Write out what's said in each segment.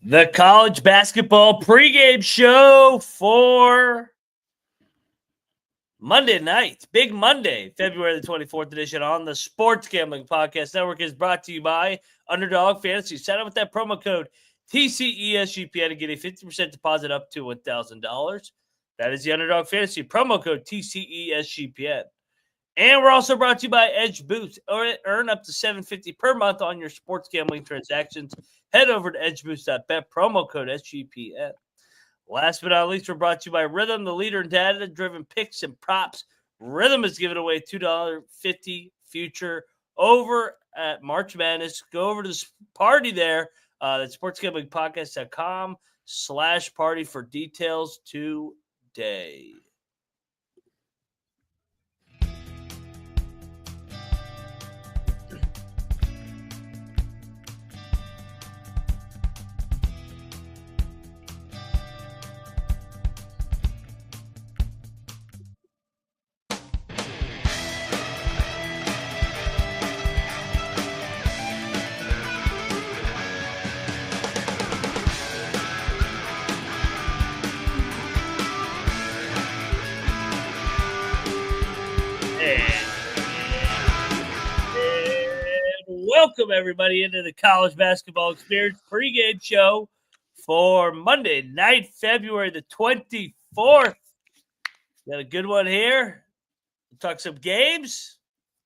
The college basketball pregame show for Monday night, Big Monday, February the 24th edition on the Sports Gambling Podcast Network is brought to you by Underdog Fantasy. Sign up with that promo code TCESGPN to get a 50% deposit up to $1,000. That is the Underdog Fantasy promo code TCESGPN. And we're also brought to you by Edge Boost. Earn up to $750 per month on your sports gambling transactions. Head over to edgeboost.bet, promo code SGPN. Last but not least, we're brought to you by Rhythm, the leader in data-driven picks and props. Rhythm is giving away $2.50 future over at March Madness. Go over to the party there. That's sportsgamblingpodcast.com/party for details today. Welcome, everybody, into the College Basketball Experience pregame show for Monday night, February the 24th. Got a good one here. We'll talk some games,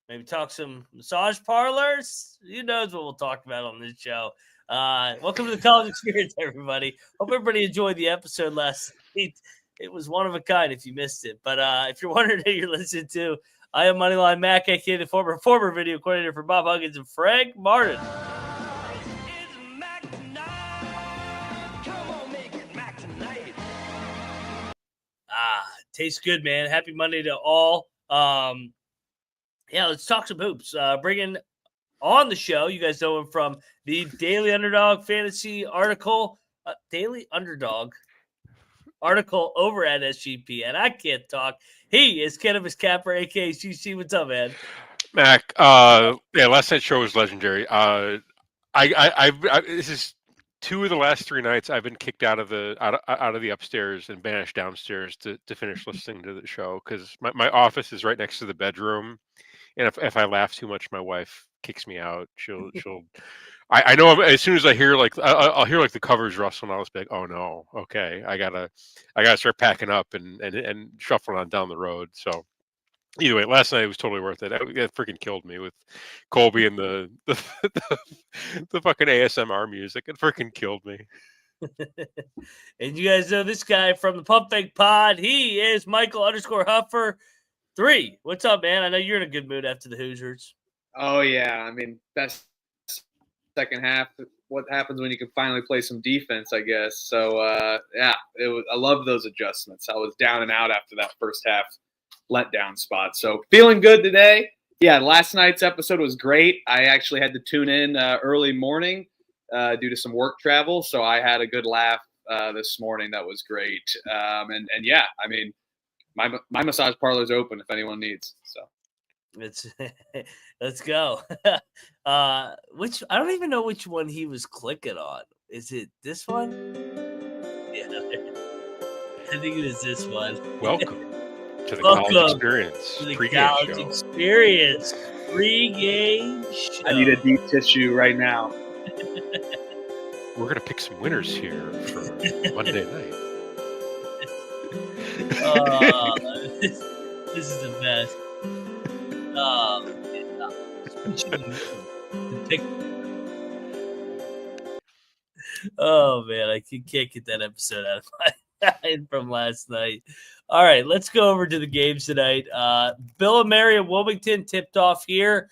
maybe talk some massage parlors. Who knows what we'll talk about on this show. Welcome to the College Experience, everybody. Hope everybody enjoyed the episode last night. It was one of a kind if you missed it. But if you're wondering who you're listening to, I am Moneyline Mac, aka the former video coordinator for Bob Huggins and Frank Martin. Tastes good, man. Happy Monday to all. Let's talk some hoops. Bringing on the show, you guys know him from the Daily Underdog Fantasy article, Daily Underdog article over at SGP, and I can't talk. He is Cannabis Capper, aka CC. What's up, man? Mac, last night's show was legendary. This is two of the last three nights I've been kicked out of the upstairs and banished downstairs to finish listening to the show because my office is right next to the bedroom, and if I laugh too much, my wife kicks me out. She'll I know as soon as I hear I'll hear the covers rustle, and I'll just be like, oh no, okay, I gotta start packing up and shuffling on down the road. So either way, last night was totally worth it. It freaking killed me with Colby and the fucking ASMR music. It freaking killed me. And you guys know this guy from the Pump Fake Pod. He is Michael_Huffer3. What's up, man? I know you're in a good mood after the Hoosiers. Oh yeah, I mean best second half. What happens when you can finally play some defense, I guess. So I love those adjustments. I was down and out after that first half letdown spot. So feeling good today. Yeah, last night's episode was great. I actually had to tune in early morning due to some work travel. So I had a good laugh this morning. That was great. And yeah, I mean, my massage parlor is open if anyone needs. So let's go. Which I don't even know which one he was clicking on. Is it this one? Yeah, I think it is this one. Welcome to the College Experience. To the College Experience pregame show. I need a deep tissue right now. We're gonna pick some winners here for Monday night. This is the best. Oh man, I can't get that episode out of my mind from last night. All right, let's go over to the games tonight. Bill and Mary at Wilmington tipped off here.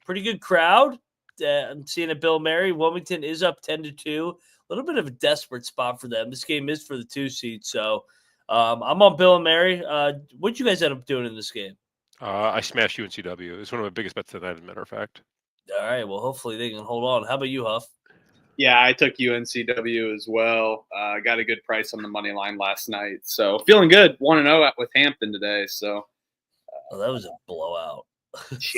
Pretty good crowd. I'm seeing a Bill and Mary. Wilmington is up 10-2. A little bit of a desperate spot for them. This game is for the 2 seed, so I'm on Bill and Mary. What'd you guys end up doing in this game? I smashed UNCW. It's one of my biggest bets tonight, as a matter of fact. All right, well, hopefully they can hold on. How about you, Huff? Yeah, I took UNCW as well. Got a good price on the money line last night. So feeling good. 1-0 with Hampton today. So that was a blowout.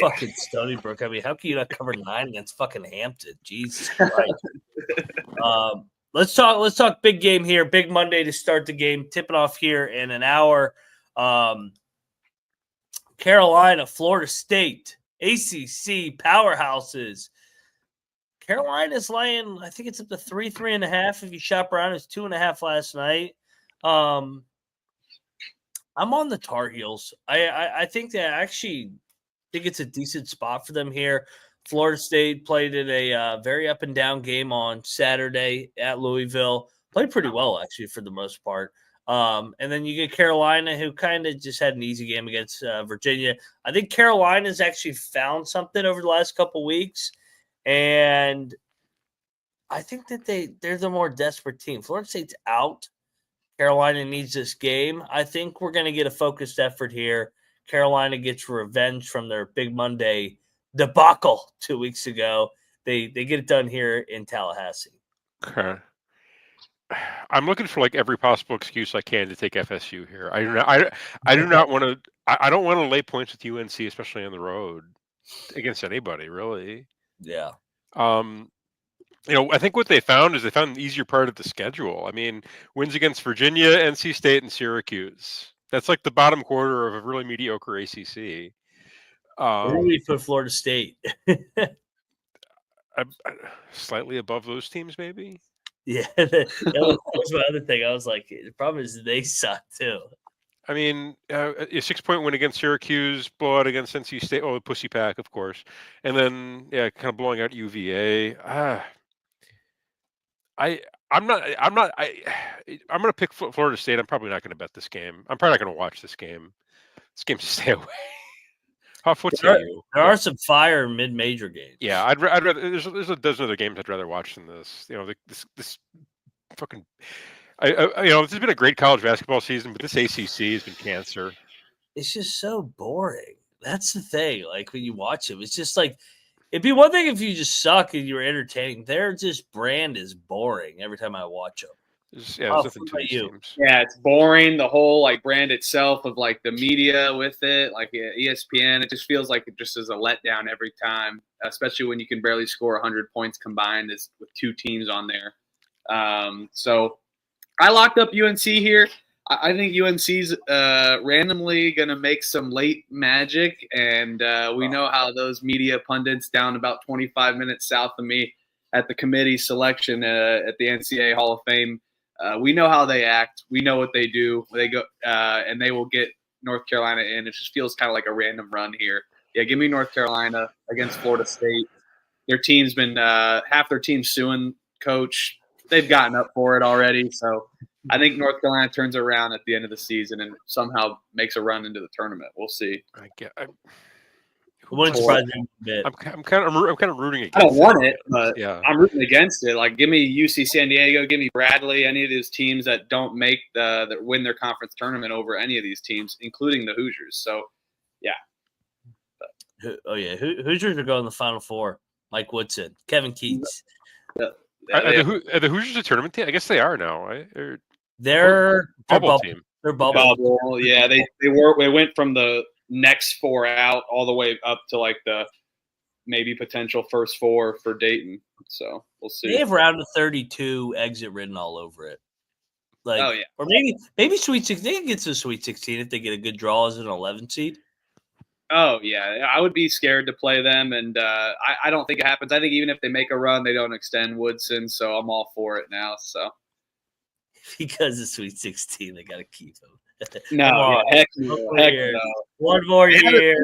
Fucking Stony Brook. I mean, how can you not cover 9 against fucking Hampton? Jesus Christ. let's talk big game here. Big Monday to start the game. Tipping off here in an hour. Carolina, Florida State, ACC powerhouses. Carolina's laying, I think it's up to 3.5. If you shop around, it's 2.5 last night. I'm on the Tar Heels. I think that actually think it's a decent spot for them here. Florida State played in a very up and down game on Saturday at Louisville. Played pretty well, actually, for the most part. And then you get Carolina, who kind of just had an easy game against Virginia. I think Carolina's actually found something over the last couple weeks, and I think that they're the more desperate team. Florida State's out. Carolina needs this game. I think we're going to get a focused effort here. Carolina gets revenge from their Big Monday debacle 2 weeks ago. They get it done here in Tallahassee. Okay. I'm looking for like every possible excuse I can to take FSU here. I do not want to. I don't want to lay points with UNC, especially on the road against anybody, really. Yeah. I think what they found is they found an easier part of the schedule. I mean, wins against Virginia, NC State, and Syracuse. That's like the bottom quarter of a really mediocre ACC. Where do we put Florida State? Slightly above those teams, maybe. Yeah, that was my other thing. I was like, the problem is they suck too. I mean, a 6-point win against Syracuse, blowout against NC State. Oh, the Pussy Pack, of course, and then kind of blowing out UVA. I'm going to pick Florida State. I'm probably not going to bet this game. I'm probably not going to watch this game. This game's to stay away. There are some fire mid-major games. Yeah, I'd rather. There's a dozen other games I'd rather watch than this. This fucking. This has been a great college basketball season, but this ACC has been cancer. It's just so boring. That's the thing. Like when you watch it, it's just like it'd be one thing if you just suck and you were entertaining. Their just brand is boring every time I watch them. There's nothing to these teams. Yeah, it's boring. The whole like brand itself of like the media with it, like ESPN, it just feels like it just is a letdown every time, especially when you can barely score 100 points combined with two teams on there. So I locked up UNC here. I think UNC's randomly going to make some late magic, and we know how those media pundits down about 25 minutes south of me at the committee selection at the NCAA Hall of Fame. We know how they act. We know what they do. They go and they will get North Carolina in. It just feels kind of like a random run here. Yeah, give me North Carolina against Florida State. Their team's been half their team suing coach. They've gotten up for it already. So I think North Carolina turns around at the end of the season and somehow makes a run into the tournament. We'll see. It wouldn't surprise me a bit. I'm kind of rooting against. I don't want it, but yeah. I'm rooting against it. Like, give me UC San Diego, give me Bradley, any of these teams that don't make that win their conference tournament over any of these teams, including the Hoosiers. So, yeah. Hoosiers are going to the Final Four. Mike Woodson, Kevin Keats. Are the Hoosiers a tournament team? I guess they are now. Right? They're bubble team. They're bubble. Yeah, they went from the next four out all the way up to like the maybe potential first four for Dayton. So we'll see. They have round of 32 exit written all over it. Like, oh yeah, or maybe Sweet 16. They can get to the Sweet 16 if they get a good draw as an 11 seed. Oh yeah, I would be scared to play them, and I don't think it happens. I think even if they make a run, they don't extend Woodson, so I'm all for it now. So because the Sweet 16, they got to keep him. No, heck no. One more year.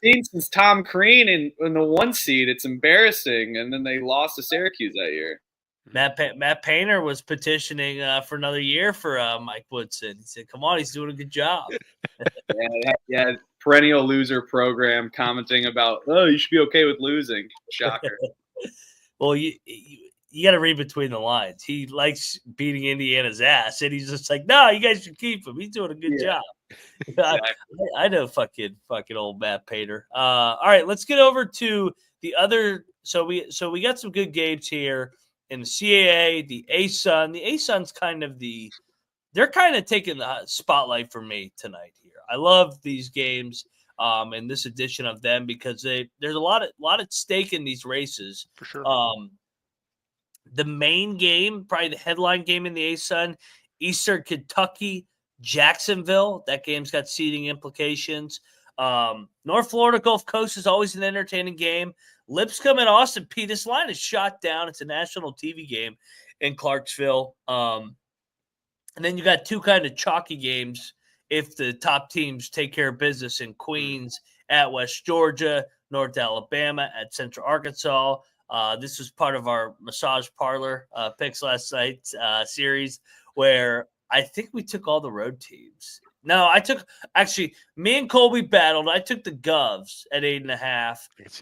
Since Tom Crean in the 1 seed, it's embarrassing. And then they lost to Syracuse that year. Matt Painter was petitioning for another year for Mike Woodson. He said, "Come on, he's doing a good job." yeah, perennial loser program commenting about, oh, you should be okay with losing. Shocker. Well, you got to read between the lines. He likes beating Indiana's ass, and he's just like, "No, you guys should keep him. He's doing a good job." Exactly. I know fucking old Matt Painter. All right, let's get over to the other. So we got some good games here in the CAA, the ASUN. The ASUN's they're kind of taking the spotlight for me tonight here. I love these games and this edition of them because there's a lot at stake in these races. For sure. The main game, probably the headline game in the ASUN, Eastern Kentucky, Jacksonville. That game's got seeding implications. North Florida Gulf Coast is always an entertaining game. Lipscomb and Austin P. This line is shot down. It's a national TV game in Clarksville. And then you got two kind of chalky games if the top teams take care of business in Queens at West Georgia, North Alabama at Central Arkansas. This was part of our massage parlor picks last night series where I think we took all the road teams. No, me and Colby battled. I took the Govs at 8.5. I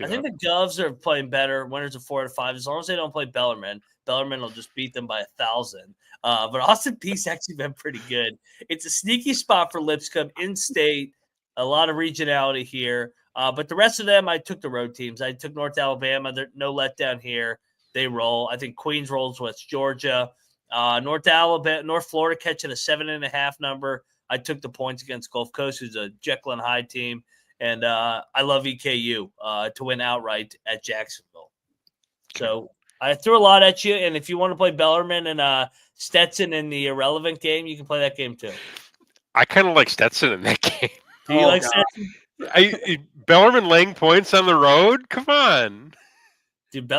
think the Govs are playing better. Winners of 4 out of 5. As long as they don't play Bellarmine. Bellarmine will just beat them by 1,000. But Austin Peay's actually been pretty good. It's a sneaky spot for Lipscomb in-state. A lot of regionality here. But the rest of them, I took the road teams. I took North Alabama. There's no letdown here. They roll. I think Queens rolls West Georgia. North Florida catching a 7.5 number. I took the points against Gulf Coast, who's a Jekyll and Hyde team. And I love EKU to win outright at Jacksonville. So I threw a lot at you. And if you want to play Bellarmine and Stetson in the irrelevant game, you can play that game too. I kind of like Stetson in that game. Do you like Stetson? Bellarmine laying points on the road? Come on. Dude,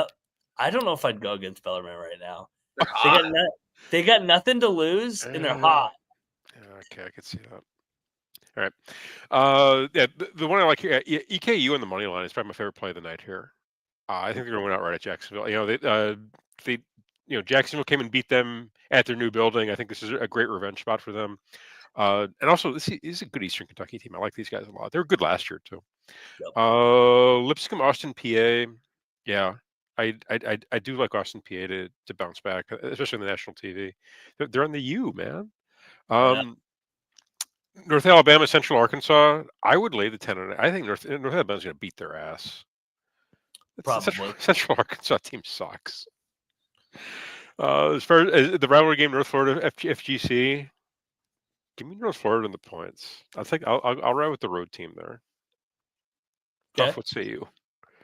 I don't know if I'd go against Bellarmine right now. They got nothing to lose, and they're hot. Okay, I can see that. All right. The one I like here, EKU on the money line is probably my favorite play of the night here. I think they're going to win outright at Jacksonville. Jacksonville came and beat them at their new building. I think this is a great revenge spot for them. And also, this is a good Eastern Kentucky team. I like these guys a lot. They were good last year too. Yep. Lipscomb, Austin, PA. Yeah, I do like Austin, PA to bounce back, especially on the national TV. They're on the U, man. North Alabama, Central Arkansas. I would lay the 10. I think North Alabama's going to beat their ass. Probably. Central Arkansas team sucks. As far as the rivalry game, North Florida, FGC. Give me North Florida in the points. I'll ride with the road team there. Okay. What say you?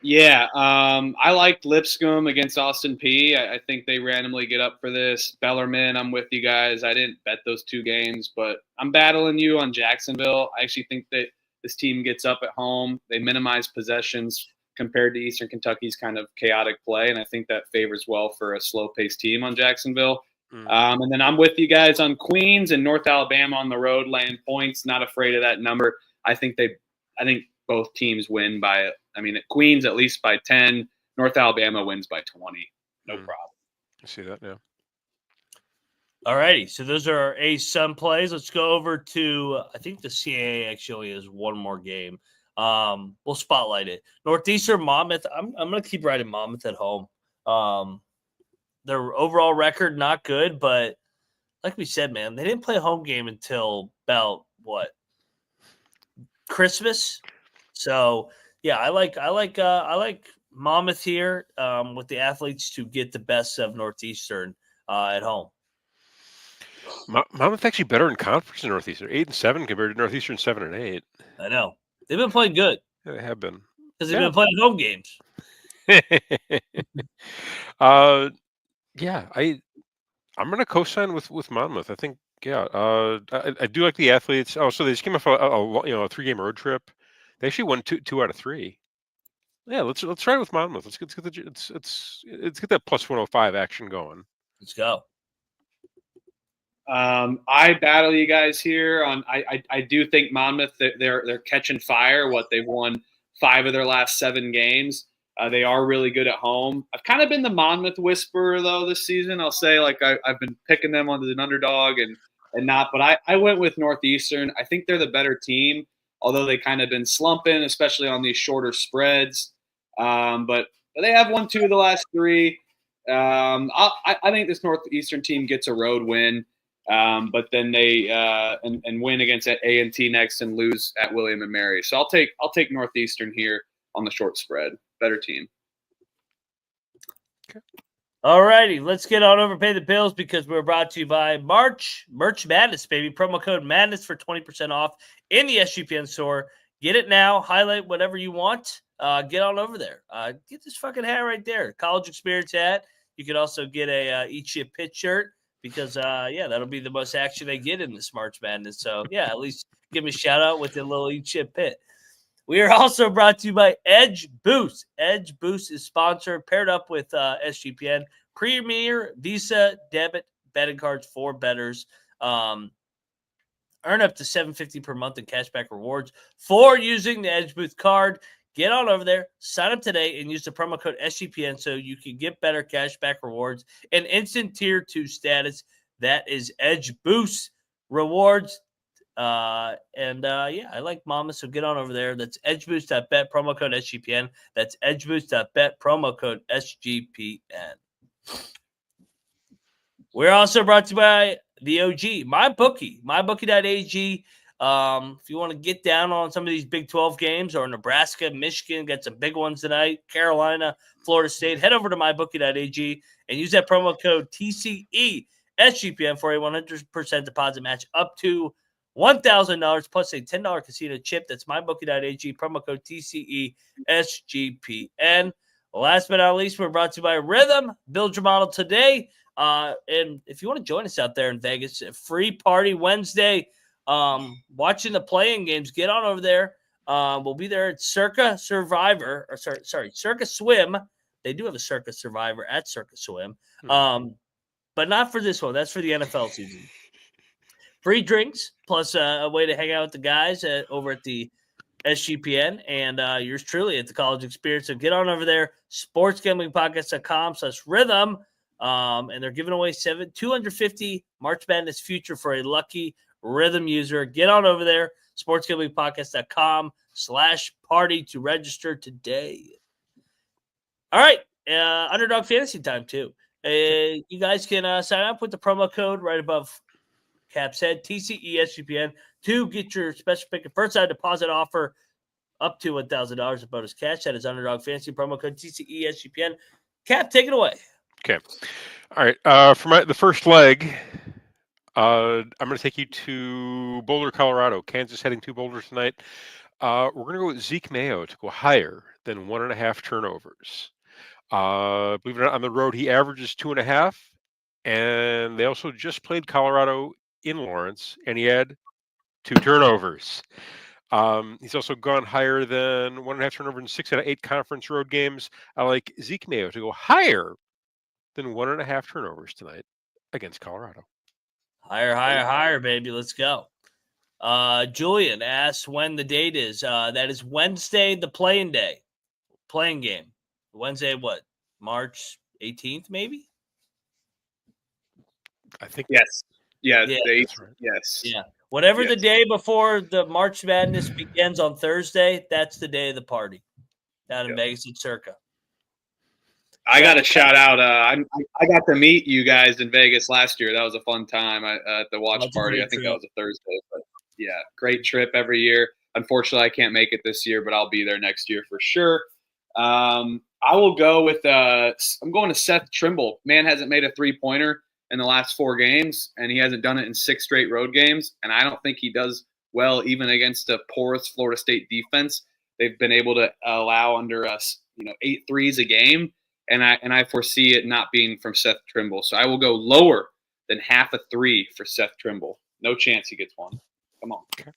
Yeah, I liked Lipscomb against Austin P. I think they randomly get up for this. Bellarmine, I'm with you guys. I didn't bet those two games, but I'm battling you on Jacksonville. I actually think that this team gets up at home. They minimize possessions compared to Eastern Kentucky's kind of chaotic play, and I think that favors well for a slow-paced team on Jacksonville. And then I'm with you guys on Queens and North Alabama on the road, laying points. Not afraid of that number. I think both teams win by. At Queens at least by 10. North Alabama wins by 20. No problem. I see that now. All righty. So those are our ASUN plays. Let's go over to, I think the CAA actually has one more game. We'll spotlight it. Northeastern Monmouth. I'm going to keep riding Monmouth at home. Their overall record, not good, but like we said, man, they didn't play a home game until about Christmas. So yeah, I like Monmouth here with the athletes to get the best of Northeastern at home. Monmouth actually better in conference than Northeastern, 8-7 compared to Northeastern 7-8. I know they've been playing good. Yeah, they have been because they've been playing home games. Yeah, I'm going to co-sign with Monmouth. I think I do like the athletes. Oh, so they just came off a 3-game road trip. They actually won two out of 3. Yeah, let's try it with Monmouth. Let's get that plus 105 action going. Let's go. I battle you guys here on. I do think Monmouth they're catching fire. They've won 5 of their last 7 games. They are really good at home. I've kind of been the Monmouth whisperer though this season. I'll say I've been picking them on as an underdog and not, but I went with Northeastern. I think they're the better team. Although they kind of been slumping, especially on these shorter spreads. But they have won 2 of the last 3. I think this Northeastern team gets a road win, but then they and win against A&T next and lose at William and Mary. So I'll take Northeastern here on the short spread. Better team. Okay. All righty, let's get on over pay the bills because we're brought to you by Merch Madness, baby. Promo code Madness for 20% off in the SGPN store. Get it now. Highlight whatever you want. Get on over there. Get this fucking hat right there. College experience hat. You could also get a Eat Shit Pit shirt because, that'll be the most action they get in this March Madness. So, at least give me a shout out with the little Eat Shit Pit. We are also brought to you by Edge Boost. Edge Boost is sponsored, paired up with SGPN. Premier Visa debit betting cards for bettors. Earn up to $750 per month in cashback rewards for using the Edge Boost card. Get on over there, sign up today, and use the promo code SGPN so you can get better cashback rewards and instant Tier 2 status. That is Edge Boost rewards. I like Mama, so get on over there. That's edgeboost.bet, promo code SGPN. That's edgeboost.bet, promo code SGPN. We're also brought to you by the OG, MyBookie, mybookie.ag. If you want to get down on some of these Big 12 games, or Nebraska, Michigan, got some big ones tonight, Carolina, Florida State, head over to mybookie.ag and use that promo code TCE SGPN for a 100% deposit match up to $1,000 plus a $10 casino chip. That's mybookie.ag, promo code TCE SGPN. Last but not least, we're brought to you by Rhythm. Build your model today. And if you want to join us out there in Vegas, a free party Wednesday, watching the playing games, get on over there. We'll be there at Circa Survivor, or Circa Swim. They do have a Circa Survivor at Circa Swim. But not for this one. That's for the NFL season. Free drinks, plus a way to hang out with the guys over at the SGPN, and yours truly at the College Experience. So get on over there, sportsgamblingpodcast.com/rhythm. And they're giving away 250 March Madness future for a lucky Rhythm user. Get on over there, sportsgamblingpodcast.com/party to register today. All right, Underdog Fantasy time too. You guys can sign up with the promo code right above Cap's head, TCE SGPN, to get your special pick and first time deposit offer up to $1,000 of bonus cash. That is Underdog Fantasy, promo code TCE SGPN. Cap, take it away. Okay. All right. For the first leg, I'm going to take you to Boulder, Colorado. Kansas heading to Boulder tonight. We're going to go with Zeke Mayo to go higher than 1.5 turnovers. Believe it or not, on the road, he averages 2.5. And they also just played Colorado in Lawrence, and he had 2 turnovers. He's also gone higher than 1.5 turnovers in 6 out of 8 conference road games. I like Zeke Mayo to go higher than 1.5 turnovers tonight against Colorado. Higher, baby. Let's go. Julian asks when the date is. That is Wednesday, the playing game. Wednesday, what? March 18th, maybe? I think. Yes. Yeah. That's right. Yes. Yeah. Whatever the day before the March Madness begins on Thursday, that's the day of the party down in Vegas at Circa. I got to shout out. I got to meet you guys in Vegas last year. That was a fun time at the watch party. I think that was a Thursday. But yeah, great trip every year. Unfortunately, I can't make it this year, but I'll be there next year for sure. I will go with I'm going to Seth Trimble. Man hasn't made a 3-pointer in the last 4 games, and he hasn't done it in 6 straight road games. And I don't think he does well even against a porous Florida State defense. They've been able to allow under us, 8 threes a game. And I foresee it not being from Seth Trimble. So I will go lower than 0.5 3 for Seth Trimble. No chance he gets one. Come on. Okay.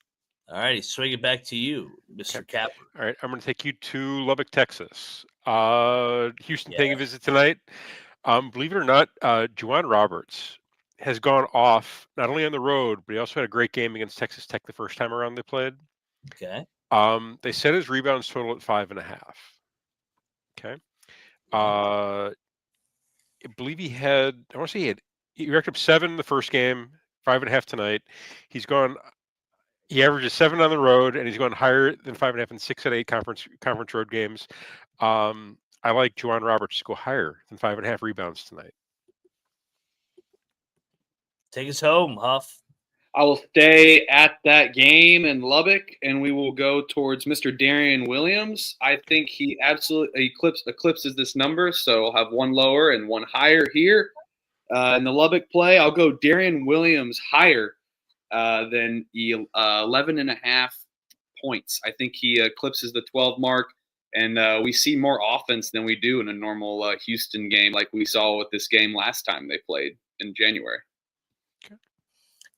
All righty, swing it back to you, Mr. Cap. All right, I'm going to take you to Lubbock, Texas. Houston paying a visit tonight. Believe it or not, Juwan Roberts has gone off not only on the road, but he also had a great game against Texas Tech the first time around they played. Okay. They set his rebounds total at 5.5. Okay. I believe he racked up 7 in the first game, 5.5 tonight. He averages 7 on the road, and he's gone higher than 5.5 in 6 out of 8 conference road games. I like Juwan Roberts to go higher than 5.5 rebounds tonight. Take us home, Huff. I will stay at that game in Lubbock, and we will go towards Mr. Darian Williams. I think he absolutely eclipses this number, so I'll have 1 lower and 1 higher here. In the Lubbock play, I'll go Darian Williams higher than 11.5 points. I think he eclipses the 12 mark, And we see more offense than we do in a normal Houston game, like we saw with this game last time they played in January.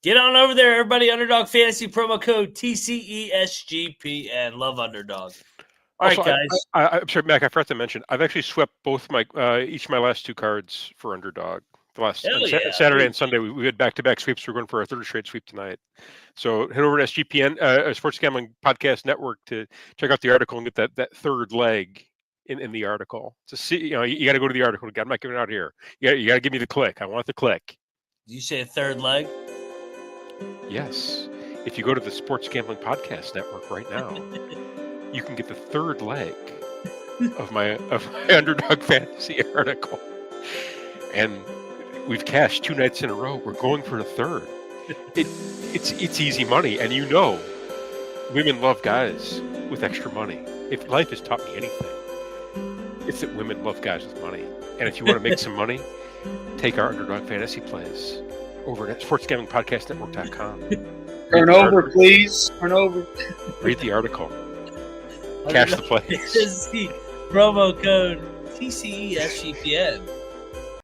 Get on over there, everybody. Underdog Fantasy promo code TCESGPN. Love Underdog. All Also, right, guys. I'm sorry, Mac. I forgot to mention I've actually swept both my each of my last 2 cards for Underdog. The last Saturday and Sunday we had back-to-back sweeps. We're going for our 3rd straight sweep tonight. So head over to SGPN, Sports Gambling Podcast Network, to check out the article and get that 3rd leg in the article. To see, you got to go to the article. I'm not giving it out here. You got to give me the click. I want the click. Did you say a 3rd leg? Yes. If you go to the Sports Gambling Podcast Network right now, you can get the 3rd leg of my Underdog Fantasy article. And we've cashed 2 nights in a row. We're going for a 3rd. It's easy money, and women love guys with extra money. If life has taught me anything, it's that women love guys with money. And if you want to make some money, take our Underdog Fantasy plays over at sportsgamblingpodcastnetwork.com. Turn over, please. Turn over. Read the article. Cash the plays. Promo code TCESGPN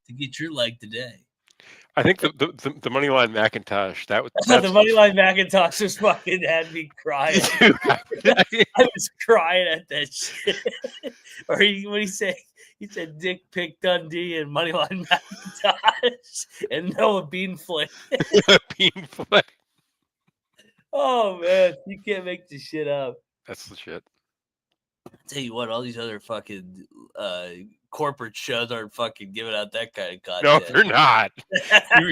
to get your leg today. I think the Moneyline Macintosh, the Moneyline Macintosh just fucking had me crying. I was crying at that shit. Or what did he say? He said Dick Pick Dundee and Moneyline Macintosh and Noah Beanflake. Beanflake. Oh man, you can't make this shit up. That's the shit. I'll tell you what, all these other fucking corporate shows aren't fucking giving out that kind of content. No, they're not.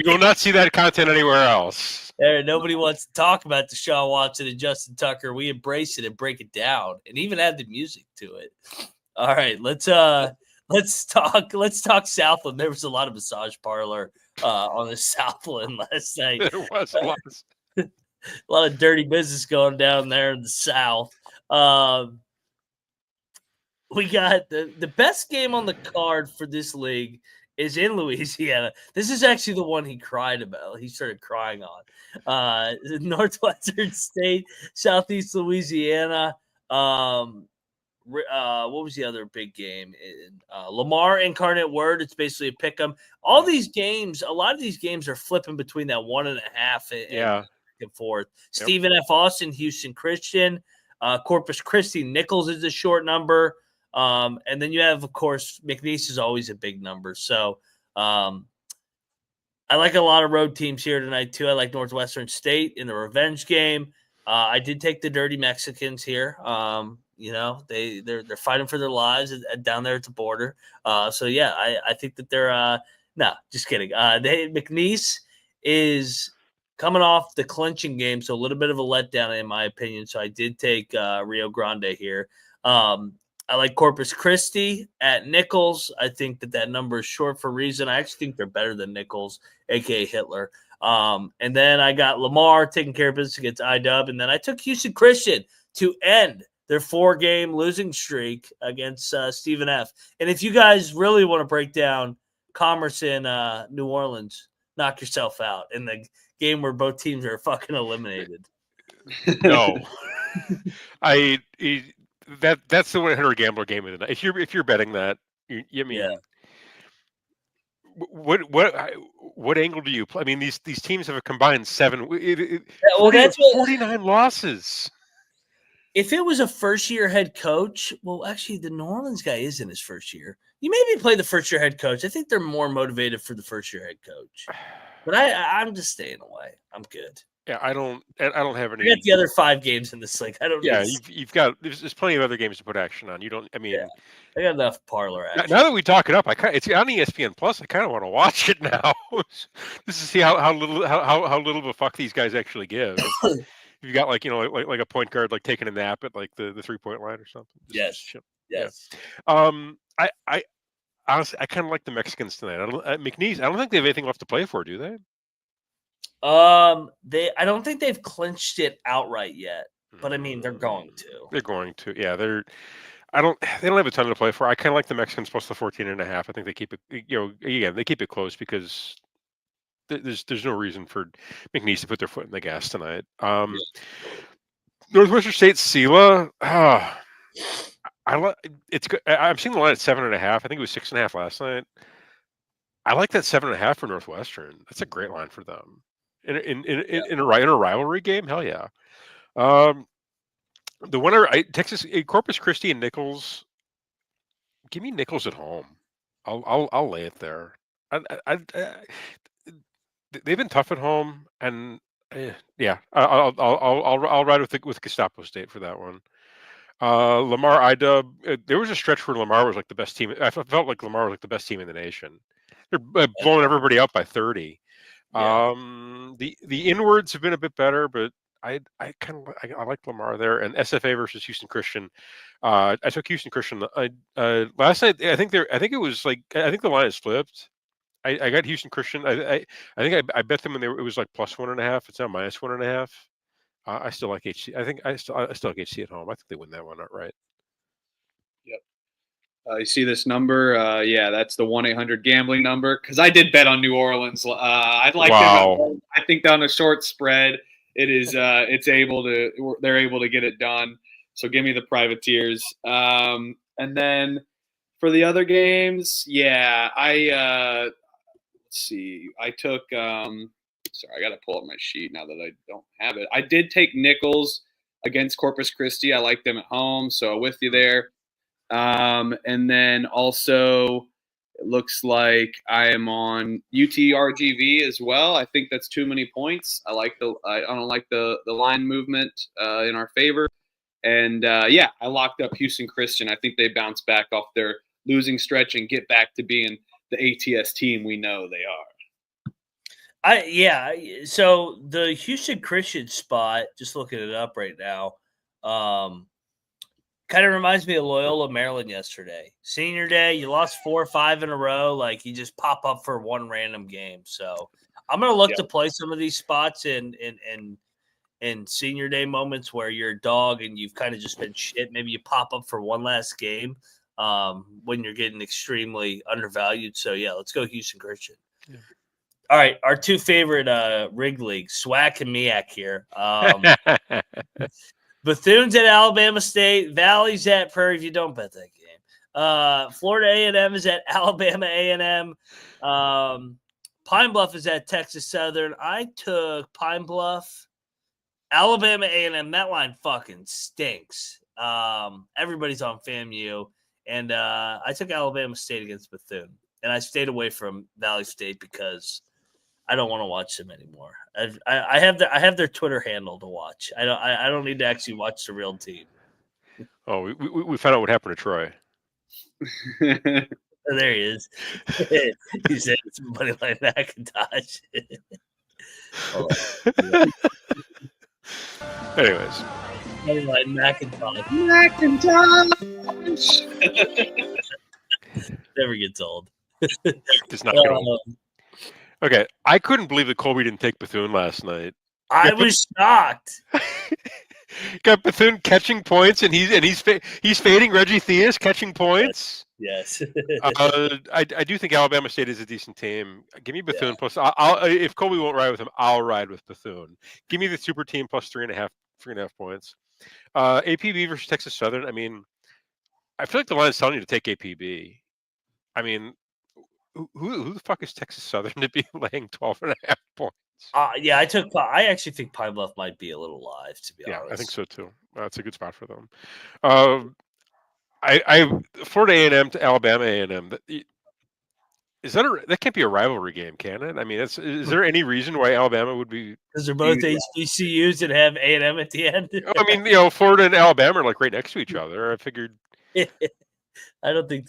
You'll not see that content anywhere else. Nobody wants to talk about Deshaun Watson and Justin Tucker. We embrace it and break it down, and even add the music to it. All right, let's talk Southland. There was a lot of massage parlor on the Southland last night. There was a lot of dirty business going down there in the South. We got the best game on the card for this league is in Louisiana. This is actually the one he cried about. He started crying on. Northwestern State, Southeast Louisiana. What was the other big game? Lamar Incarnate Word. It's basically a pick 'em. All these games, a lot of these games are flipping between that 1.5 and forth. Yep. Stephen F. Austin, Houston Christian, Corpus Christi, Nichols is a short number. And then you have, of course, McNeese is always a big number. So I like a lot of road teams here tonight, too. I like Northwestern State in the revenge game. I did take the Dirty Mexicans here. They're fighting for their lives down there at the border. So, yeah, I think that they're no, just kidding. McNeese is coming off the clinching game, so a little bit of a letdown in my opinion. So I did take Rio Grande here. I like Corpus Christi at Nichols. I think that number is short for a reason. I actually think they're better than Nichols, a.k.a. Hitler. And then I got Lamar taking care of business against IW. And then I took Houston Christian to end their 4-game losing streak against Stephen F. And if you guys really want to break down Commerce in New Orleans, knock yourself out in the game where both teams are fucking eliminated. No. That's the 100 gambler game of the night. If you're betting that, what angle do you play? I mean, these teams have a combined 49 losses. If it was a first-year head coach, well, actually, the New Orleans guy is in his first year. You maybe play the first-year head coach. I think they're more motivated for the first-year head coach. But I'm just staying away. I'm good. Yeah, I don't have any. You got the other 5 games in this league. I don't. Yeah, you've got. There's plenty of other games to put action on. You don't. I mean, I got enough parlor action. Now that we talk it up, it's on ESPN Plus. I kind of want to watch it now, just to see how little of a fuck these guys actually give. You've got like a point guard like taking a nap at like the 3-point line or something. Yes. Yeah. I honestly kind of like the Mexicans tonight. McNeese. I don't think they have anything left to play for, do they? I don't think they've clinched it outright yet, but I mean they're going to. They're going to. Yeah, they don't have a ton to play for. I kind of like the Mexicans plus the 14.5. I think they keep it. They keep it close because there's no reason for McNeese to put their foot in the gas tonight. Northwestern State, Sela. It's good. I'm seeing the line at 7.5. I think it was 6.5 last night. I like that 7.5 for Northwestern. That's a great line for them in a rivalry game. Hell yeah. The winner, Texas Corpus Christi and Nichols. Give me Nichols at home. I'll lay it there. They've been tough at home, and yeah, I'll ride with Gestapo State for that one. Lamar IDub. There was a stretch where Lamar was like the best team. I felt like Lamar was like the best team in the nation. They're blowing everybody up by 30. Yeah. The inwards have been a bit better, but I like Lamar there. And SFA versus Houston Christian. I took Houston Christian last night. I think it was like I think the line is flipped. I got Houston Christian. I think I bet them when it was like plus 1.5. It's now minus 1.5. I still like HC. I think I still like HC at home. I think they win that one outright. Yep. You see this number? Yeah, that's the 1-800 gambling number. Because I did bet on New Orleans. I'd like them. I think on a short spread, they're able to get it done. So give me the Privateers. And then for the other games, yeah, let's see. I took. Sorry, I got to pull up my sheet now that I don't have it. I did take Nichols against Corpus Christi. I like them at home, so with you there. And then also, it looks like I am on UTRGV as well. I think that's too many points. I don't like the line movement in our favor. And yeah, I locked up Houston Christian. I think they bounce back off their losing stretch and get back to being the ATS team we know they are. So the Houston Christian spot, just looking it up right now, kind of reminds me of Loyola Maryland yesterday. Senior day, you lost 4 or 5 in a row. Like, you just pop up for one random game. So I'm going to look to play some of these spots in senior day moments where you're a dog and you've kind of just been shit. Maybe you pop up for one last game when you're getting extremely undervalued. So, yeah, let's go Houston Christian. Yeah. All right, our two favorite rig leagues, SWAC and MEAC here. Bethune's at Alabama State. Valley's at Prairie View. Don't bet that game. Florida A&M is at Alabama A&M. Pine Bluff is at Texas Southern. I took Pine Bluff. Alabama A&M, that line fucking stinks. Everybody's on FAMU. And I took Alabama State against Bethune. And I stayed away from Valley State because I don't want to watch them anymore. I have their Twitter handle to watch. I don't need to actually watch the real team. Oh, we found out what happened to Troy. There he is. He said it's money line Macintosh. Anyways, money line Macintosh. Never gets old. Does not get old. Okay, I couldn't believe that Colby didn't take Bethune last night. I was shocked. Got Bethune catching points, and he's fading Reggie Theus catching points. Yes. I do think Alabama State is a decent team. Give me Bethune plus. I'll if Colby won't ride with him, I'll ride with Bethune. Give me the super team plus 3.5 points. APB versus Texas Southern. I mean, I feel like the line is telling you to take APB. I mean, who the fuck is Texas Southern to be laying 12.5 points? Yeah, I actually think Pine Bluff might be a little live, to be honest. Yeah, I think so too. That's a good spot for them. Florida A&M to Alabama A&M. That can't be a rivalry game, can it? I mean, is there any reason why Alabama would be? Because they're both HBCUs that have A&M at the end. I mean, Florida and Alabama are like right next to each other. I figured. I don't think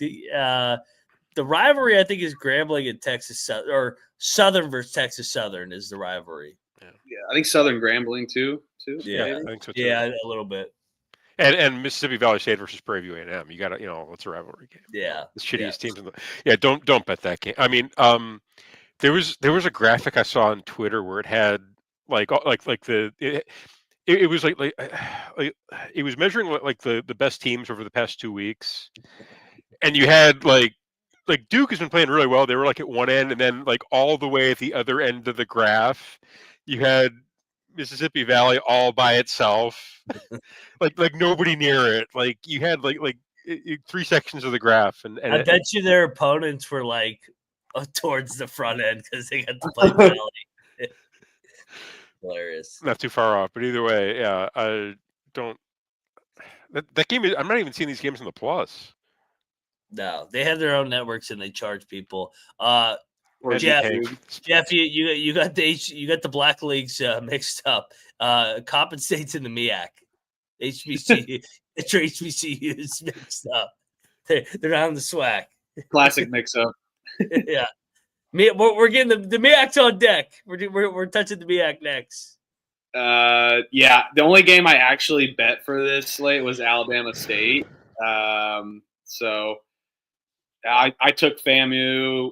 the rivalry, I think, is Grambling and Texas Southern, or Southern versus Texas Southern is the rivalry. Yeah, I think Southern Grambling too. Yeah, I think so too. Yeah, a little bit. And Mississippi Valley State versus Prairie View A&M. You got to, it's a rivalry game. Yeah, the shittiest teams in the. Don't bet that game. I mean, there was a graphic I saw on Twitter where it had it was like it was measuring like the best teams over the past 2 weeks, and you had like Duke has been playing really well. They were like at one end, and then like all the way at the other end of the graph, you had Mississippi Valley all by itself, like nobody near it. Like you had like 3 sections of the graph, and I bet you their opponents were like towards the front end because they got to play Valley. Hilarious. not too far off. But either way, yeah, I don't. That game, I'm not even seeing these games in the plus. No, they have their own networks and they charge people. Or Jeff, YouTube. you got the Black Leagues mixed up. Compensates in the MEAC. HBCU, HBCU is mixed up. They're not on the SWAC. Classic mix-up. Yeah, we're getting the MEAC's on deck. We're touching the MEAC next. Yeah, the only game I actually bet for this slate was Alabama State. So I took FAMU,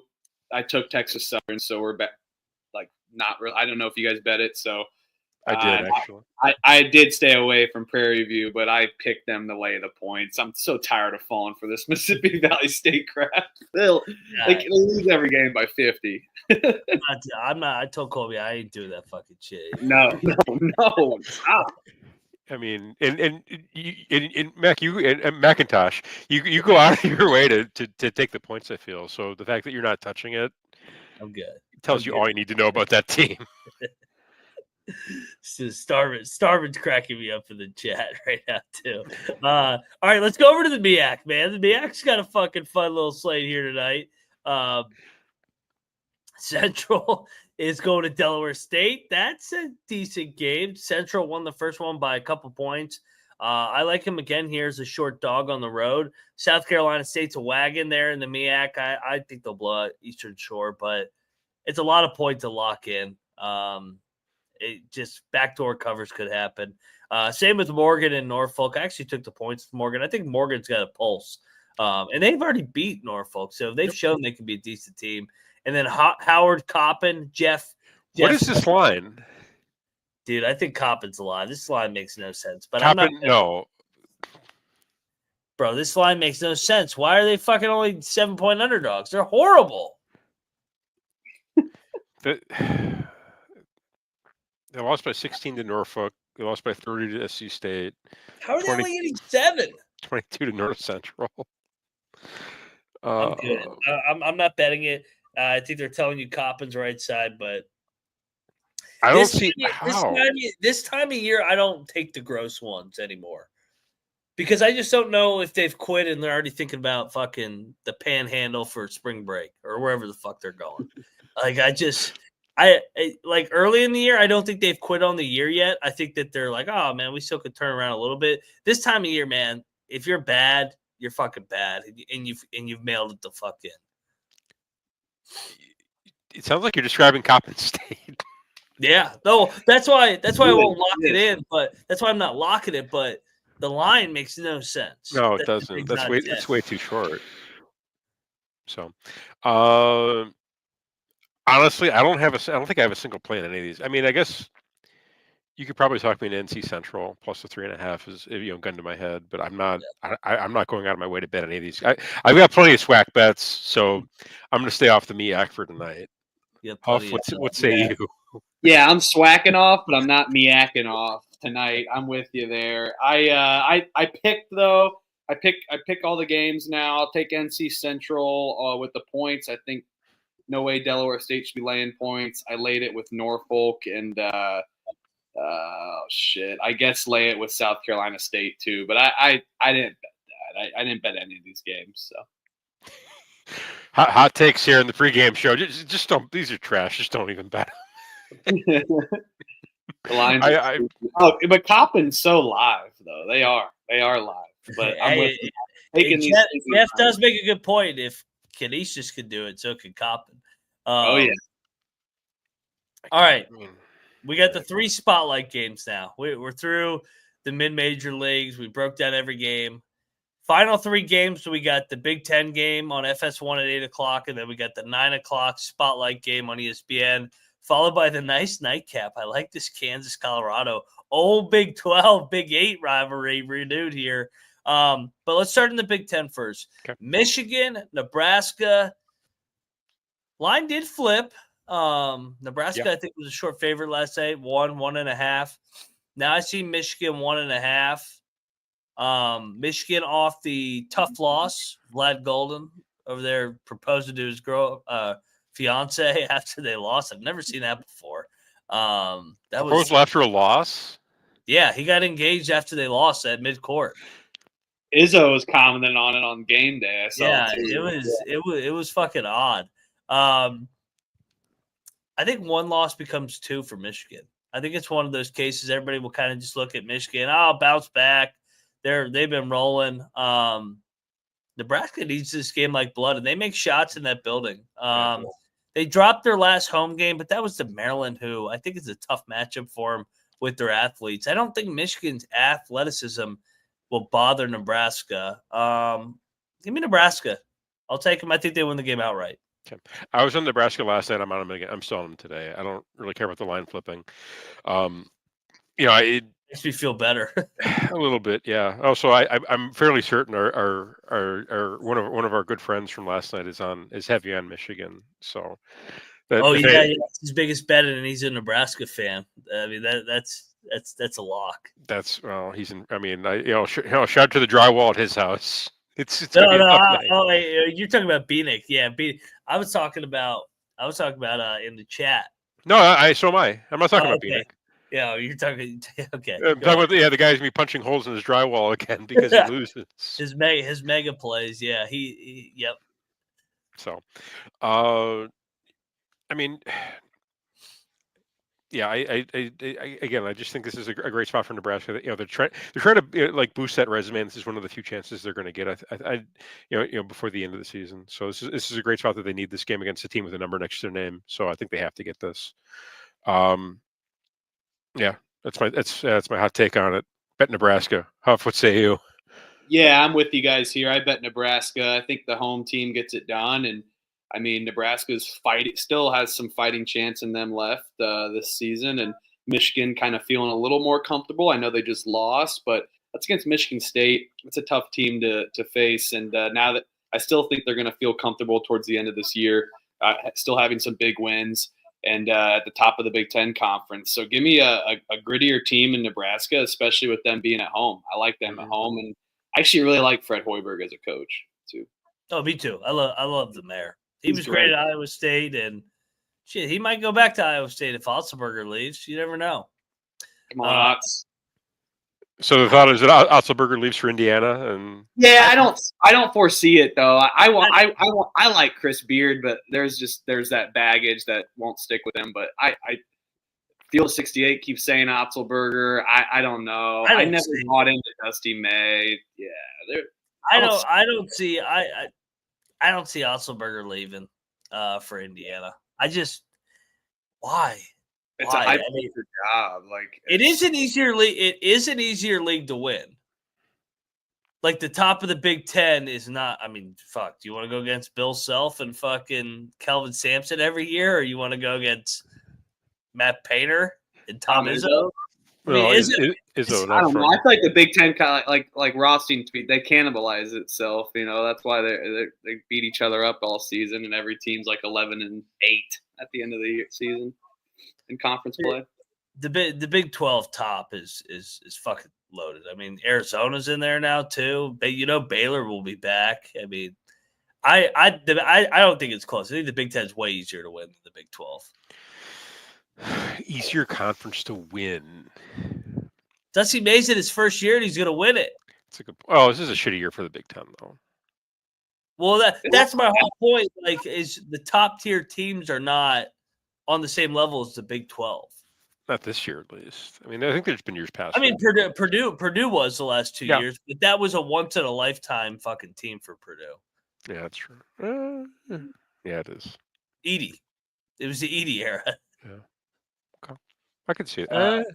I took Texas Southern, so we're bet not real. I don't know if you guys bet it, so I did actually. I did stay away from Prairie View, but I picked them to lay the points. I'm so tired of falling for this Mississippi Valley State crap. They lose every game by 50. I'm not. I told Colby I ain't doing that fucking shit. No. Stop. I mean, and Mac, you and McIntosh, you go out of your way to take the points. I feel so. The fact that you're not touching it, I'm good. Tells you all you need to know about that team. So Starvin's cracking me up in the chat right now too. All right, let's go over to the MEAC, man. The MEAC's got a fucking fun little slate here tonight. Central is going to Delaware State. That's a decent game. Central won the first one by a couple points. I like him again here as a short dog on the road. South Carolina State's a wagon there in the MEAC. I think they'll blow out Eastern Shore, but it's a lot of points to lock in. It just backdoor covers could happen. Same with Morgan and Norfolk. I actually took the points with Morgan. I think Morgan's got a pulse. And they've already beat Norfolk, so they've shown they can be a decent team. And then Howard, Coppin, Jeff. What is this line? Dude, I think Coppin's a lie. This line makes no sense. But Coppin, I'm not. No. Bro, this line makes no sense. Why are they fucking only 7-point underdogs? They're horrible. They lost by 16 to Norfolk. They lost by 30 to SC State. How are they only getting 7? 22 to North Central. I'm good. I'm not betting it. I think they're telling you Coppin's right side, but I don't see how. This time of year, I don't take the gross ones anymore because I just don't know if they've quit and they're already thinking about fucking the Panhandle for spring break or wherever the fuck they're going. I like early in the year, I don't think they've quit on the year yet. I think that they're like, oh man, we still could turn around a little bit. This time of year, man, if you're bad, you're fucking bad, and you've mailed it the fuck in. It sounds like you're describing Coppin State. Yeah, no, that's why I won't lock it in. But that's why I'm not locking it. But the line makes no sense. No, it doesn't. It's way too short. So, honestly, I don't think I have a single play in any of these. I mean, I guess you could probably talk me into NC Central plus the 3.5 is gun to my head, but I'm not. Yeah. I'm not going out of my way to bet any of these. I've got plenty of SWAC bets, so I'm going to stay off the MEAC for tonight. Huff, what say you? Yeah, I'm swacking off, but I'm not MEACing off tonight. I'm with you there. I picked though. I pick all the games now. I'll take NC Central with the points. I think no way Delaware State should be laying points. I laid it with Norfolk and I guess lay it with South Carolina State too. But I didn't bet that. I didn't bet any of these games. So hot takes here in the pregame show. Just don't. These are trash. Just don't even bet. The lines. But Coppin's so live though. They are live. But I'm with you. Jeff does make a good point. If Canisius could do it, so could Coppin. Oh yeah. All right. We got the 3 spotlight games now. We're through the mid-major leagues. We broke down every game. Final 3 games, we got the Big Ten game on FS1 at 8 o'clock, and then we got the 9 o'clock spotlight game on ESPN, followed by the nice nightcap. I like this Kansas-Colorado. Old Big 12, Big 8 rivalry renewed here. But let's start in the Big Ten first. Okay. Michigan, Nebraska. Line did flip. Nebraska, I think, was a short favorite last night. 1.5. Now I see Michigan 1.5. Michigan off the tough loss. Vlad Golden over there proposing to his fiance after they lost. I've never seen that before. That Proposal after a loss? Yeah, he got engaged after they lost at midcourt. Izzo was commenting on it on game day. I saw it was fucking odd. I think one loss becomes two for Michigan. I think it's one of those cases everybody will kind of just look at Michigan. I'll bounce back. They've been rolling. Nebraska needs this game like blood, and they make shots in that building. They dropped their last home game, but that was to Maryland, who I think is a tough matchup for them with their athletes. I don't think Michigan's athleticism will bother Nebraska. Give me Nebraska. I'll take them. I think they win the game outright. Okay. I was on Nebraska last night. I'm on them again. I'm still on them today. I don't really care about the line flipping. It makes me feel better. A little bit, yeah. Also, I'm fairly certain our one of our good friends from last night is heavy on Michigan. So, that's his biggest bet, and he's a Nebraska fan. I mean that's a lock. He's in. I mean, shout out to the drywall at his house. It's you're talking about Beanick. Yeah, I was talking about in the chat. No, so am I. I'm not talking about Beanick. Yeah, you're talking. Okay, I'm talking about the guy's gonna be punching holes in his drywall again because he loses. His mega plays. Yeah, yep. So, I mean, yeah, I just think this is a great spot for Nebraska. They're trying to boost that resume. And this is one of the few chances they're going to get. Before the end of the season. So this is a great spot that they need this game against a team with a number next to their name. So I think they have to get this. Yeah, that's my hot take on it. Bet Nebraska. Huff, what say you? Yeah, I'm with you guys here. I bet Nebraska. I think the home team gets it done, and I mean Nebraska's still has some fighting chance in them left this season, and Michigan kind of feeling a little more comfortable. I know they just lost, but that's against Michigan State. It's a tough team to face, and now that I still think they're going to feel comfortable towards the end of this year, still having some big wins. And at the top of the Big Ten Conference. So give me a grittier team in Nebraska, especially with them being at home. I like them at home, and I actually really like Fred Hoiberg as a coach too. Oh, me too. I love the mayor. He was great at Iowa State, and shit, he might go back to Iowa State if Otzelberger leaves. You never know. Come on, Otz. So the thought is that Otzelberger leaves for Indiana, and I don't foresee it though. I like Chris Beard, but there's that baggage that won't stick with him. But I Field 68 keeps saying Otzelberger. I don't know. I never bought into Dusty May. Yeah, I don't see Otzelberger leaving for Indiana. Why? It's a high job. It is an easier league. It is an easier league to win. Like the top of the Big Ten is not. I mean, fuck. Do you want to go against Bill Self and fucking Kelvin Sampson every year, or you want to go against Matt Painter and Tom Izzo? I mean, Izzo. I don't know. I feel like the Big Ten like Rothstein tweet. They cannibalize itself. That's why they beat each other up all season, and every team's like 11-8 at the end of the season. In conference play, the Big 12 top is fucking loaded. I mean, Arizona's in there now too. Baylor will be back. I mean, I don't think it's close. I think the Big 10 is way easier to win than the Big 12. Easier conference to win. Dusty Mason his first year and he's going to win it. This is a shitty year for the Big 10 though. Well, that's my whole point. Like, is the top tier teams are not on the same level as the Big 12. Not this year, at least. I mean, I think there's been years past. I mean, Purdue was the last 2 years, but that was a once in a lifetime fucking team for Purdue. Yeah, that's true. Yeah, it is. Edie. It was the Edie era. Yeah. Okay. I can see it.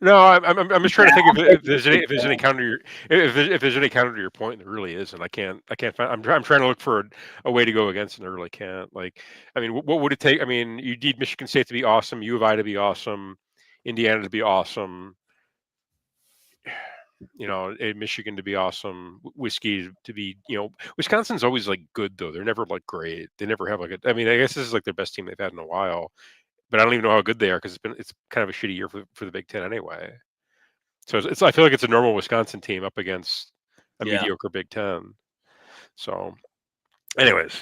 No, I'm just trying to think if there's any counter if there's any counter to your point. There really isn't. I can't find. I'm trying to look for a way to go against, and I really can't. Like, I mean, what would it take? I mean, you need Michigan State to be awesome, U of I to be awesome, Indiana to be awesome, Michigan to be awesome, Whiskey to be, Wisconsin's always like good though. They're never like great. They never have I mean, I guess this is like their best team they've had in a while. But I don't even know how good they are because it's kind of a shitty year for the Big Ten anyway. So I feel like it's a normal Wisconsin team up against a Yeah. mediocre Big Ten. So, anyways,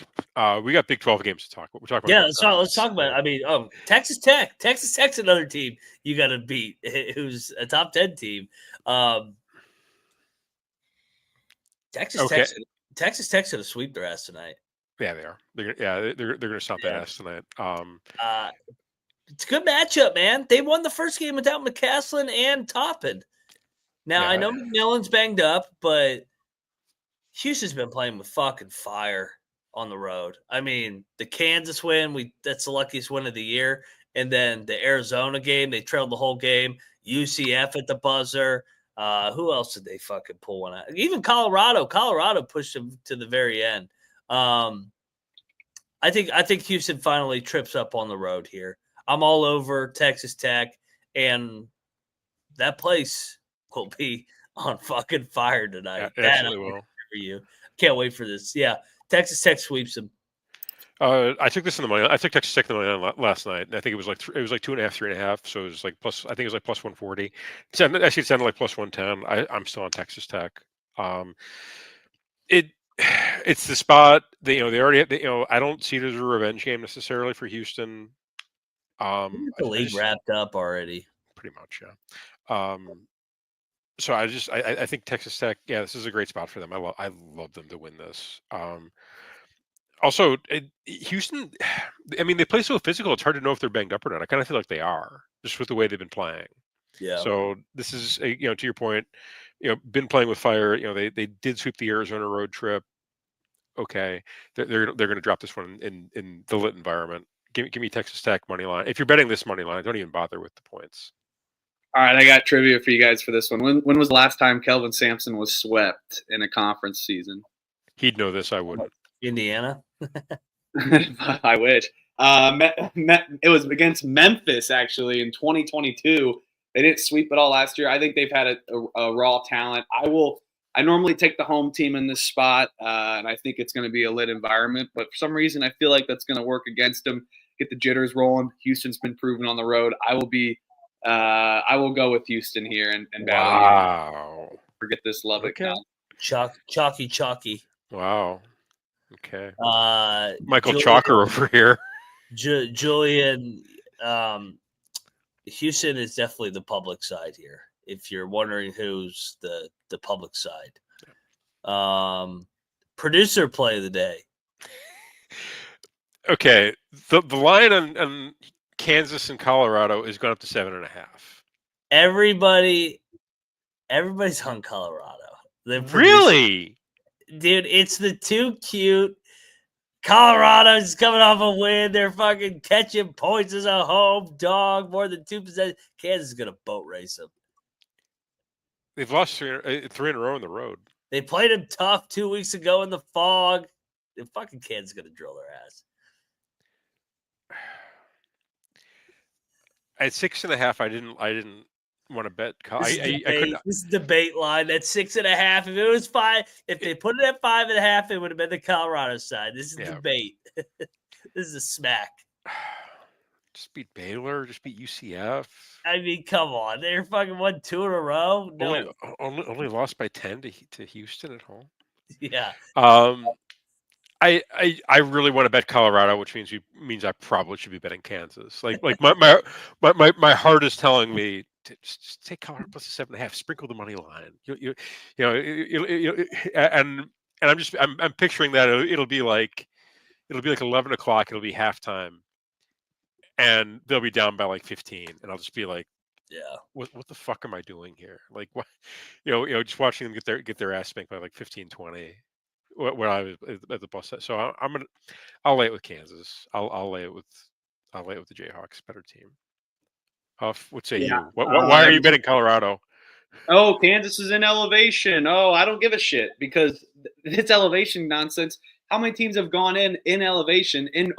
we got Big 12 games to talk about. We're talking about let's talk about it. I mean, Texas Tech's another team you got to beat, who's a top 10 team. Texas Tech's going to sweep their ass tonight. Yeah, they are. They're going to stop that ass tonight. It's a good matchup, man. They won the first game without McCaslin and Toppin. Now, I know McMillan's banged up, but Houston's been playing with fucking fire on the road. I mean, the Kansas win, that's the luckiest win of the year. And then the Arizona game, they trailed the whole game. UCF at the buzzer. Who else did they fucking pull one out? Even Colorado. Colorado pushed them to the very end. I think Houston finally trips up on the road here. I'm all over Texas Tech, and that place will be on fucking fire tonight. Yeah, it absolutely will. For you. Can't wait for this. Yeah, Texas Tech sweeps them. I took this in the money. I took Texas Tech in the money line last night, and I think it was like 2.5, 3.5. So it was like plus. I think it was like plus 140. Actually, it sounded like plus 110. I'm still on Texas Tech. It's the spot that they already. I don't see it as a revenge game necessarily for Houston. The league wrapped up already. Pretty much, yeah. So I think Texas Tech, this is a great spot for them. I love them to win this. Also, Houston, I mean, they play so physical. It's hard to know if they're banged up or not. I kind of feel like they are, just with the way they've been playing. Yeah. So this is, to your point, been playing with fire. They did sweep the Arizona road trip. Okay, they're going to drop this one in the lit environment. Give me Texas Tech money line. If you're betting this money line, don't even bother with the points. All right, I got trivia for you guys for this one. When was the last time Kelvin Sampson was swept in a conference season? He'd know this. I wouldn't. Indiana? I wish. It was against Memphis, actually, in 2022. They didn't sweep it all last year. I think they've had a raw talent. I normally take the home team in this spot, and I think it's going to be a lit environment. But for some reason, I feel like that's going to work against them, get the jitters rolling. Houston's been proven on the road. I will go with Houston here and battle. Wow. Forget this Lubbock now. Chalky. Wow. Okay. Michael Chalker over here. Julian, Houston is definitely the public side here. If you're wondering who's the public side. Producer play of the day. Okay. The line on Kansas and Colorado is going up to 7.5. Everybody's on Colorado. Really? Dude, it's the too cute. Colorado's coming off a win. They're fucking catching points as a home dog, more than 2%. Kansas is going to boat race them. They've lost three in a row on the road. They played them tough 2 weeks ago in the fog. The fucking Kansas is going to drill their ass. At 6.5, I didn't want to bet. This is debate line. That's 6.5. If it was 5, if they put it at 5.5, it would have been the Colorado side. This is debate. This is a smack. Just beat Baylor. Just beat UCF. I mean, come on. They're fucking won 2 in a row. No. Only lost by 10 to Houston at home. Yeah. I really want to bet Colorado, which means I probably should be betting Kansas. Like my heart is telling me to just take Colorado plus 7.5. Sprinkle the money line. And I'm picturing that it'll be like 11 o'clock. It'll be halftime, and they'll be down by like 15, and I'll just be like, yeah, what the fuck am I doing here? Like, what, just watching them get their ass spanked by like 15-20. Where I was at the bus set. So I'll lay it with Kansas. I'll lay it with the Jayhawks, better team. What say you? Why are you betting Colorado? Oh, Kansas is in elevation. Oh, I don't give a shit because it's elevation nonsense. How many teams have gone in elevation and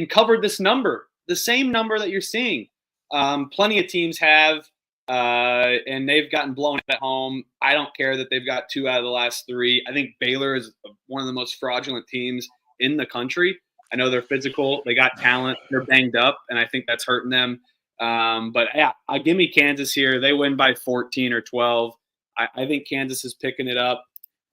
covered this number, the same number that you're seeing? Plenty of teams have. And they've gotten blown at home. I don't care that they've got 2 out of the last 3. I think Baylor is one of the most fraudulent teams in the country. I know they're physical. They got talent. They're banged up, and I think that's hurting them. But yeah, give me Kansas here. They win by 14 or 12. I think Kansas is picking it up,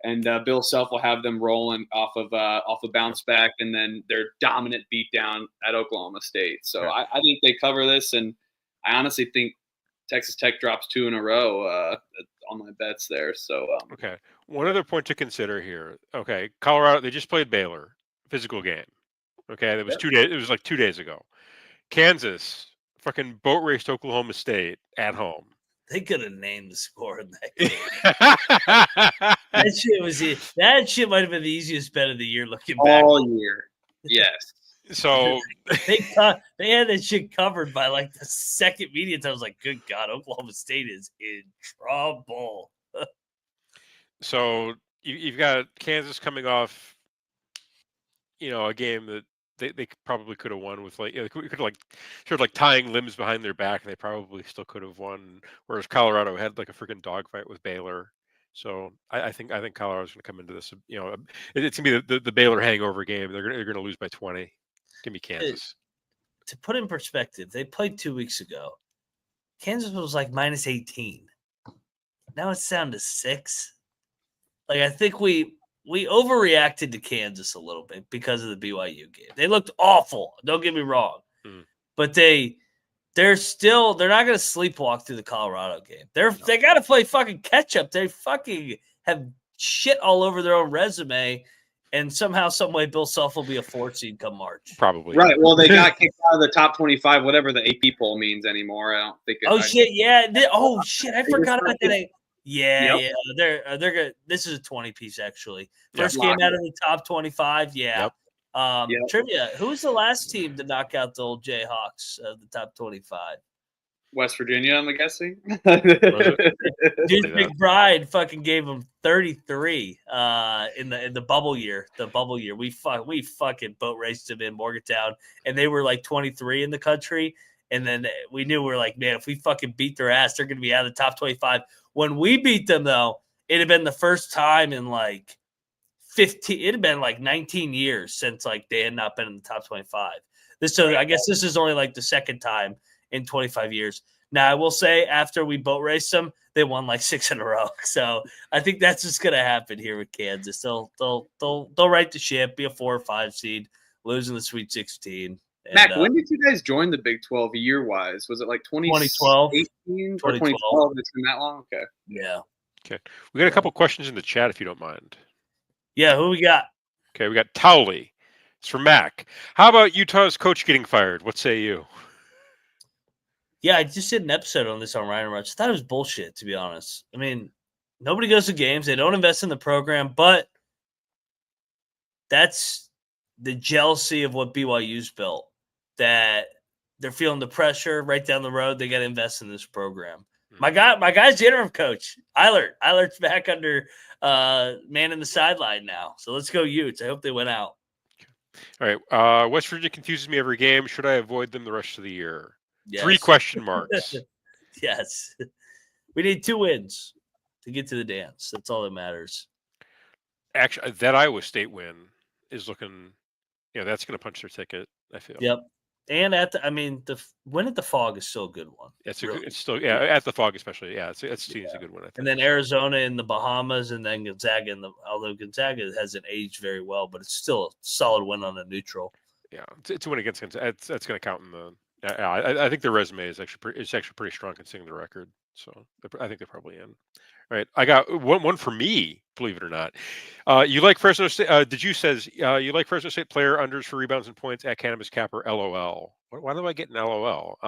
and Bill Self will have them rolling off a bounce back, and then their dominant beatdown at Oklahoma State. So Okay. I think they cover this, and I honestly think Texas Tech drops 2 in a row on my bets there. So Okay. One other point to consider here. Okay, Colorado, they just played Baylor, physical game. Okay, that was Yep. 2 days. It was like 2 days ago. Kansas fucking boat raced Oklahoma State at home. They could have named the score in that game. That shit might have been the easiest bet of the year looking back. all year, yes. So They had that shit covered by like the second media time. I was like, good God, Oklahoma State is in trouble. So you've got Kansas coming off, a game that they probably could have won with they could have like sort of like tying limbs behind their back, and they probably still could have won. Whereas Colorado had like a freaking dogfight with Baylor. So I think Colorado's going to come into this. It's going to be the Baylor hangover game. They're going to lose by 20. Give me Kansas. To put in perspective, they played 2 weeks ago. Kansas was like minus 18. Now it's down to 6. Like, I think we overreacted to Kansas a little bit because of the BYU game. They looked awful. Don't get me wrong. But they're not going to sleepwalk through the Colorado game. They got to play fucking catch up. They fucking have shit all over their own resume. And somehow, some way, Bill Self will be a 4 seed come March. Probably. Right. Well, they got kicked out of the top 25, whatever the AP poll means anymore. I don't think. Shit! Yeah. I forgot about that. Yeah, Yep. yeah. They're good. This is a 20-piece actually. First Yep. game out of the top 25. Yeah. Yep. Yep. Trivia: who was the last team to knock out the old Jayhawks of the top 25? West Virginia, I'm guessing. Dude, McBride fucking gave them 33 in the bubble year. The bubble year, we fucking boat raced them in Morgantown, and they were like 23 in the country. And then we knew we were like, man, if we fucking beat their ass, they're going to be out of the top 25. When we beat them, though, it had been the first time in like 15. It had been like 19 years since like they had not been in the top 25. I guess this is only like the second time in 25 years. Now, I will say after we boat raced them, they won like 6 in a row. So I think that's just going to happen here with Kansas. They'll right the ship, be a 4 or 5 seed, lose in the Sweet 16. And, Mac, when did you guys join the Big 12 year-wise? Was it like 2012? 2018 or 2012? It's been that long? Okay. Yeah. Okay. We got a couple questions in the chat if you don't mind. Yeah, who we got? Okay, we got Towley. It's from Mac. How about Utah's coach getting fired? What say you? Yeah, I just did an episode on this on Ryan Rush. I thought it was bullshit, to be honest. I mean, nobody goes to games. They don't invest in the program, but that's the jealousy of what BYU's built, that they're feeling the pressure right down the road. They got to invest in this program. My guy's the interim coach. Eilert's back under man in the sideline now. So let's go Utes. I hope they went out. All right. West Virginia confuses me every game. Should I avoid them the rest of the year? Yes. 3 question marks. Yes. We need 2 wins to get to the dance. That's all that matters. Actually, that Iowa State win is looking, that's going to punch their ticket, I feel. Yep. And the win at the Fog is still a good one. It's still at the Fog especially. Yeah, it's a good one. I think. And then Arizona in the Bahamas, and then Gonzaga although Gonzaga hasn't aged very well, but it's still a solid win on a neutral. Yeah, it's a win against Gonzaga. That's going to count in the. I think their resume is actually pretty strong considering the record. So I think they're probably in. All right, I got one for me. Believe it or not, you like Fresno State? You like Fresno State player unders for rebounds and points at Cannabis Capper? LOL. Why do I get an LOL?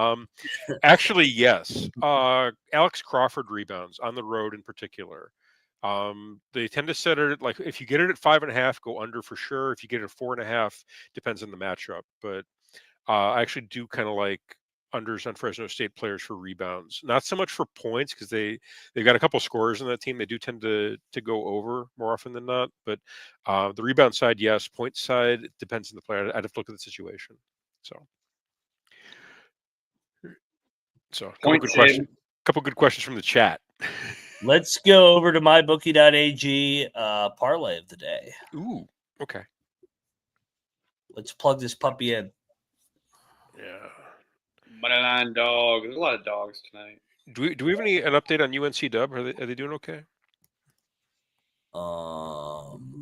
Actually, yes. Alex Crawford rebounds on the road in particular. They tend to set it like if you get it at 5.5, go under for sure. If you get it at 4.5, depends on the matchup. But I actually do kind of like unders on Fresno State players for rebounds, not so much for points because they've got a couple scorers in that team. They do tend to go over more often than not, but the rebound side, yes. Point side, it depends on the player. I'd have to look at the situation. So couple good questions from the chat. Let's go over to mybookie.ag parlay of the day. Ooh, okay. Let's plug this puppy in. Yeah. Moneyline dog. There's a lot of dogs tonight. Do we have an update on UNC Dub? Are they doing okay?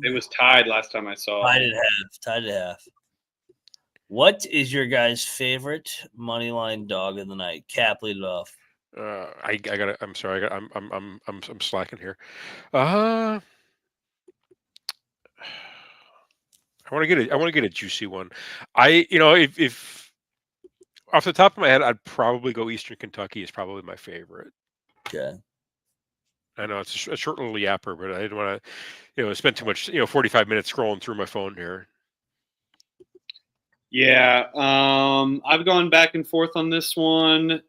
It was tied last time I saw. Tied at half. What is your guys' favorite money line dog of the night? Cap, lead it off. I gotta. I'm sorry. I'm slacking here. I want to get a juicy one. If off the top of my head, I'd probably go Eastern Kentucky is probably my favorite. Okay. I know it's a short little yapper, but I didn't want to, spend too much, 45 minutes scrolling through my phone here. Yeah, I've gone back and forth on this one,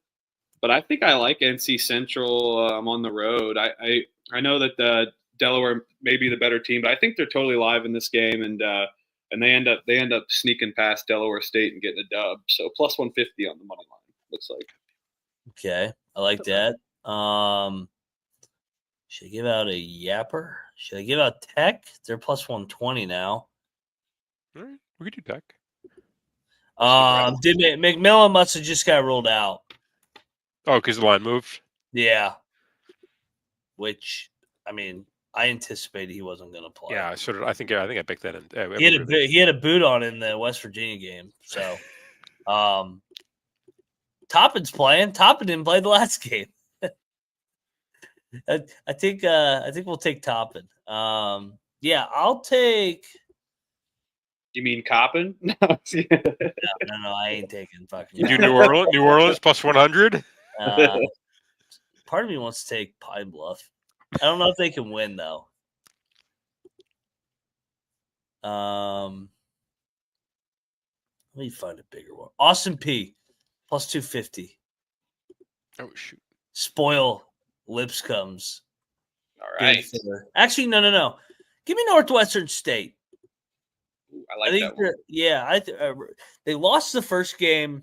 but I think I like NC Central. I'm on the road. I know that Delaware may be the better team, but I think they're totally live in this game, and they end up sneaking past Delaware State and getting a dub. So plus 150 on the money line, looks like. Okay, I like that. Should I give out a yapper? Should I give out Tech? They're plus 120 now. All right, we could do Tech. McMillan must have just got ruled out. Oh, because the line moved? Yeah. Which, I mean, I anticipated he wasn't going to play. Yeah, I think I picked that in. He had a boot on in the West Virginia game. So, Toppin's playing. Toppin didn't play the last game. I think we'll take Toppin. Yeah, I'll take. You mean Coppin? No, I ain't taking fucking. You do New Orleans? New Orleans plus 100. Part of me wants to take Pine Bluff. I don't know if they can win though. Let me find a bigger one. Austin P plus 250. Oh shoot! Spoil Lipscomb's. All right. Actually, no. Give me Northwestern State. I like that one. Yeah, they lost the first game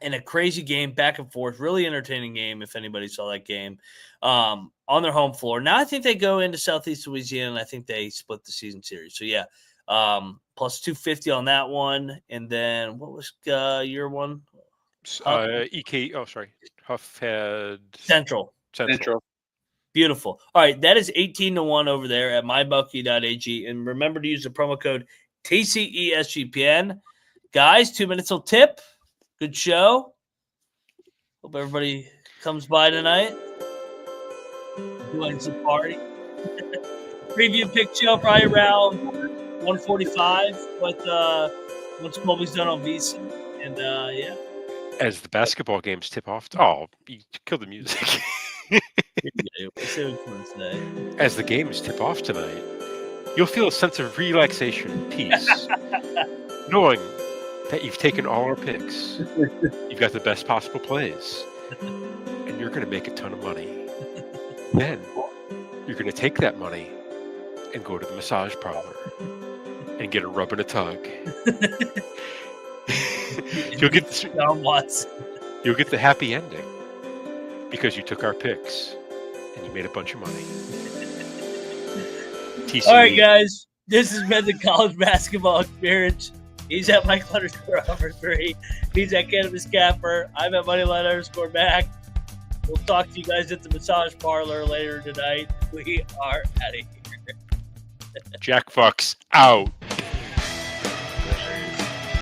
in a crazy game, back and forth, really entertaining game. If anybody saw that game, on their home floor. Now I think they go into Southeast Louisiana, and I think they split the season series. So yeah, plus 250 on that one. And then what was your one? EK. Oh, sorry, Huffhead Central. Beautiful. All right, that is 18-1 over there at mybookie.ag. And remember to use the promo code TCESGPN. Guys, 2 minutes till tip. Good show. Hope everybody comes by tonight. Doing some party. Preview pick show probably around 1:45. But once Colby's done on VC. And yeah. As the basketball games tip off. Oh, you killed the music. As the games tip off tonight, you'll feel a sense of relaxation and peace, knowing that you've taken all our picks, you've got the best possible plays, and you're going to make a ton of money. Then you're going to take that money and go to the massage parlor and get a rub and a tug. You'll get the happy ending because you took our picks and you made a bunch of money. All right, guys. This has been the college basketball experience. He's at Mike_3. He's at Cannabis Capper. I'm at Moneyline_Mac. We'll talk to you guys at the massage parlor later tonight. We are out of here. Jack Fucks out.